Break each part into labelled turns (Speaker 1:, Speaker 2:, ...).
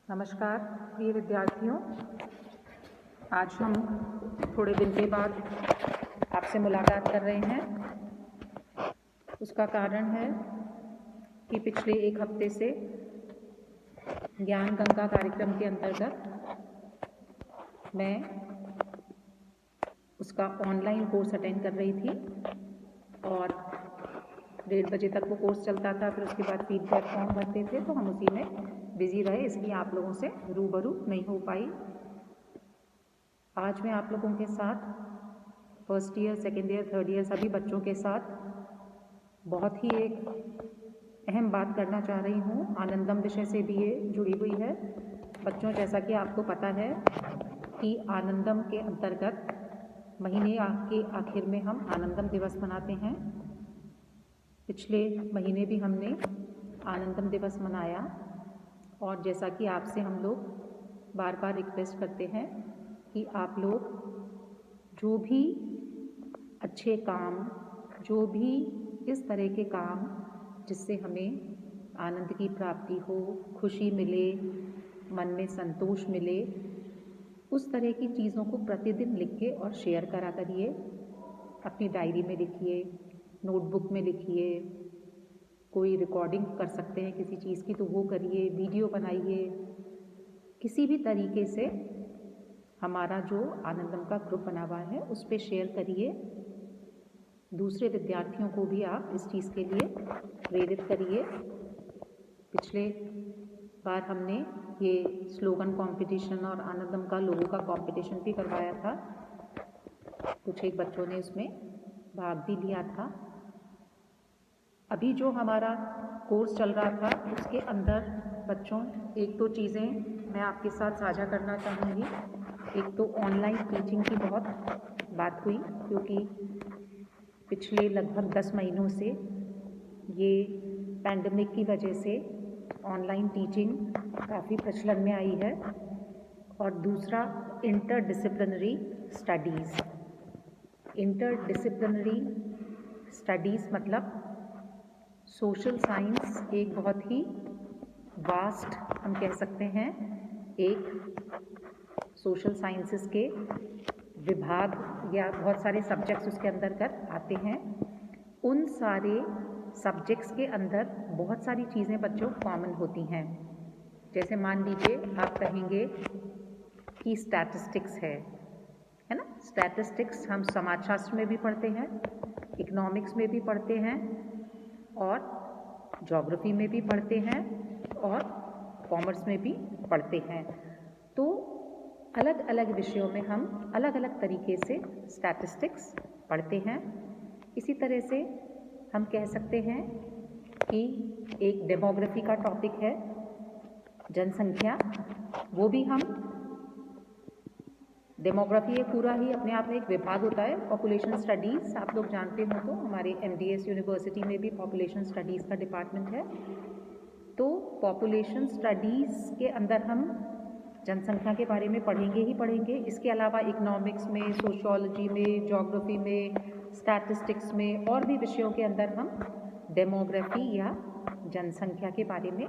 Speaker 1: नमस्कार प्रिय विद्यार्थियों, आज हम थोड़े दिन के बाद आपसे मुलाकात कर रहे हैं। उसका कारण है कि पिछले एक हफ्ते से ज्ञान गंगा कार्यक्रम के अंतर्गत मैं उसका ऑनलाइन कोर्स अटेंड कर रही थी और 1:30 बजे तक वो कोर्स चलता था। फिर उसके बाद फीडबैक फॉर्म भरते थे, तो हम उसी में बिजी रहे, इसलिए आप लोगों से रूबरू नहीं हो पाई। आज मैं आप लोगों के साथ first year, second year, third year सभी बच्चों के साथ बहुत ही एक अहम बात करना चाह रही हूँ। आनंदम विषय से भी ये जुड़ी हुई है। बच्चों, जैसा कि आपको पता है कि आनंदम के अंतर्गत महीने के आखिर में हम आनंदम दिवस मनाते हैं। पिछले महीने भी हमने आनंदम दिवस मनाया और जैसा कि आपसे हम लोग बार बार रिक्वेस्ट करते हैं कि आप लोग जो भी अच्छे काम, जो भी इस तरह के काम जिससे हमें आनंद की प्राप्ति हो, खुशी मिले, मन में संतोष मिले, उस तरह की चीज़ों को प्रतिदिन लिख के और शेयर करा करिए। अपनी डायरी में लिखिए, नोटबुक में लिखिए, कोई रिकॉर्डिंग कर सकते हैं किसी चीज़ की तो वो करिए, वीडियो बनाइए। किसी भी तरीके से हमारा जो आनंदम का ग्रुप बना हुआ है उस पर शेयर करिए। दूसरे विद्यार्थियों को भी आप इस चीज़ के लिए प्रेरित करिए। पिछले बार हमने ये स्लोगन कंपटीशन और आनंदम का लोगों का कंपटीशन भी करवाया था। कुछ एक बच्चों ने उसमें भाग भी लिया था। अभी जो हमारा कोर्स चल रहा था उसके अंदर बच्चों एक दो चीज़ें मैं आपके साथ साझा करना चाहूँगी। एक तो ऑनलाइन टीचिंग की बहुत बात हुई, क्योंकि पिछले लगभग 10 महीनों से ये पैंडेमिक की वजह से ऑनलाइन टीचिंग काफ़ी प्रचलन में आई है। और दूसरा इंटरडिसिप्लिनरी स्टडीज़। इंटरडिसिप्लिनरी स्टडीज़ मतलब सोशल साइंस एक बहुत ही वास्ट, हम कह सकते हैं, एक सोशल साइंसेस के विभाग या बहुत सारे सब्जेक्ट्स उसके अंतर्गत आते हैं। उन सारे सब्जेक्ट्स के अंदर बहुत सारी चीज़ें बच्चों कॉमन होती हैं। जैसे मान लीजिए आप कहेंगे कि स्टैटिस्टिक्स है ना। स्टैटिस्टिक्स हम समाजशास्त्र में भी पढ़ते हैं, इकोनॉमिक्स में भी पढ़ते हैं और ज्योग्राफी में भी पढ़ते हैं और कॉमर्स में भी पढ़ते हैं। तो अलग अलग विषयों में हम अलग अलग तरीके से स्टैटिस्टिक्स पढ़ते हैं। इसी तरह से हम कह सकते हैं कि एक डेमोग्राफी का टॉपिक है, जनसंख्या, वो भी हम डेमोग्राफी एक पूरा ही अपने आप में एक विभाग होता है। पॉपुलेशन स्टडीज़ आप लोग जानते हो तो हमारे MDS यूनिवर्सिटी में भी पॉपुलेशन स्टडीज़ का डिपार्टमेंट है। तो पॉपुलेशन स्टडीज़ के अंदर हम जनसंख्या के बारे में पढ़ेंगे ही पढ़ेंगे। इसके अलावा इकोनॉमिक्स में, सोशियोलॉजी में, ज्योग्राफी में, स्टैटिस्टिक्स में और भी विषयों के अंदर हम डेमोग्राफी या जनसंख्या के बारे में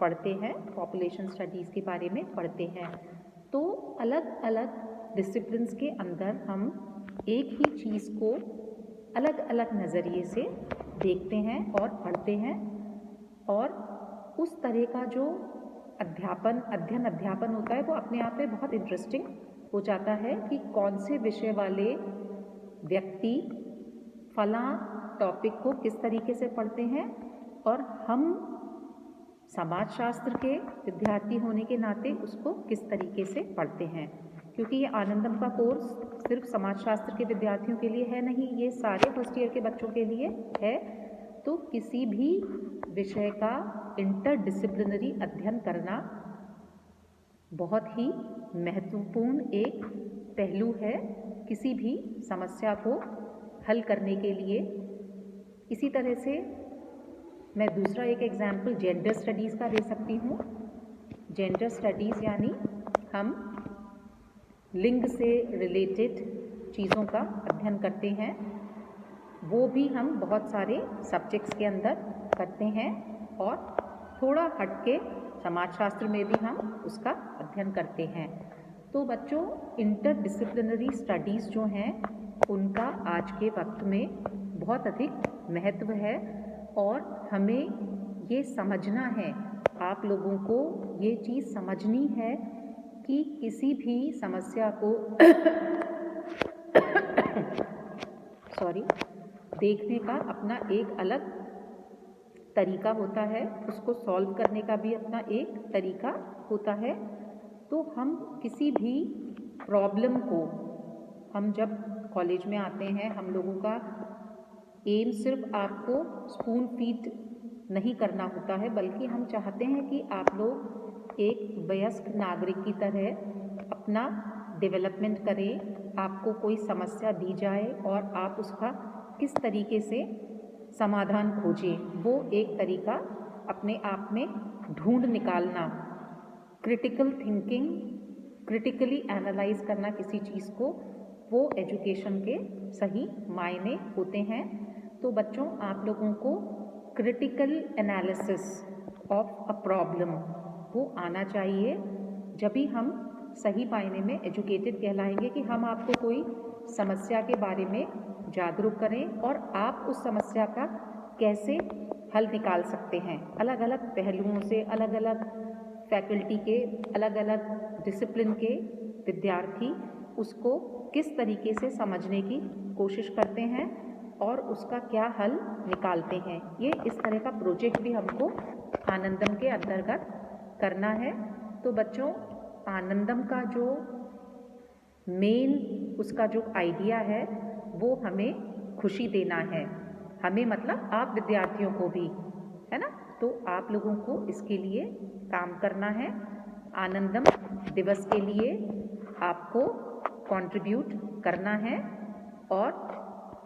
Speaker 1: पढ़ते हैं, पॉपुलेशन स्टडीज़ के बारे में पढ़ते हैं। तो अलग अलग डिसिप्लिन्स के अंदर हम एक ही चीज़ को अलग अलग नज़रिए से देखते हैं और पढ़ते हैं। और उस तरह का जो अध्ययन होता है वो अपने आप में बहुत इंटरेस्टिंग हो जाता है कि कौन से विषय वाले व्यक्ति फला टॉपिक को किस तरीके से पढ़ते हैं। और हम समाजशास्त्र के विद्यार्थी होने के नाते उसको किस तरीके से पढ़ते हैं, क्योंकि ये आनंदम का कोर्स सिर्फ समाजशास्त्र के विद्यार्थियों के लिए है नहीं, ये सारे फर्स्ट ईयर के बच्चों के लिए है। तो किसी भी विषय का इंटरडिसिप्लिनरी अध्ययन करना बहुत ही महत्वपूर्ण एक पहलू है किसी भी समस्या को हल करने के लिए। इसी तरह से मैं दूसरा एक एग्जाम्पल जेंडर स्टडीज़ का दे सकती हूँ। जेंडर स्टडीज़ यानी हम लिंग से रिलेटेड चीज़ों का अध्ययन करते हैं। वो भी हम बहुत सारे सब्जेक्ट्स के अंदर करते हैं और थोड़ा हटके समाजशास्त्र में भी हम उसका अध्ययन करते हैं। तो बच्चों, इंटरडिसिप्लिनरी स्टडीज़ जो हैं उनका आज के वक्त में बहुत अधिक महत्व है और हमें ये समझना है, आप लोगों को ये चीज़ समझनी है कि किसी भी समस्या को देखने का अपना एक अलग तरीका होता है, उसको सॉल्व करने का भी अपना एक तरीका होता है। तो हम किसी भी प्रॉब्लम को, हम जब कॉलेज में आते हैं, हम लोगों का एम सिर्फ आपको स्पून फीड नहीं करना होता है, बल्कि हम चाहते हैं कि आप लोग एक वयस्क नागरिक की तरह अपना डेवलपमेंट करें। आपको कोई समस्या दी जाए और आप उसका किस तरीके से समाधान खोजें, वो एक तरीका अपने आप में ढूंढ निकालना, क्रिटिकल थिंकिंग, क्रिटिकली एनालाइज करना किसी चीज़ को, वो एजुकेशन के सही मायने होते हैं। तो बच्चों, आप लोगों को critical analysis of a problem वो आना चाहिए, जब भी हम सही मायने में एजुकेटेड कहलाएंगे कि हम आपको कोई समस्या के बारे में जागरूक करें और आप उस समस्या का कैसे हल निकाल सकते हैं। अलग अलग पहलुओं से, अलग अलग फैकल्टी के, अलग अलग डिसिप्लिन के विद्यार्थी उसको किस तरीके से समझने की कोशिश करते हैं और उसका क्या हल निकालते हैं। ये इस तरह का प्रोजेक्ट भी हमको आनंदम के अंतर्गत करना है। तो बच्चों, आनंदम का जो मेन उसका जो आइडिया है वो हमें खुशी देना है, हमें मतलब आप विद्यार्थियों को भी, है ना। तो आप लोगों को इसके लिए काम करना है। आनंदम दिवस के लिए आपको कंट्रीब्यूट करना है और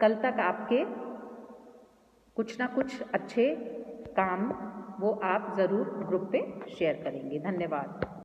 Speaker 1: कल तक आपके कुछ ना कुछ अच्छे काम वो आप ज़रूर ग्रुप पे शेयर करेंगे। धन्यवाद।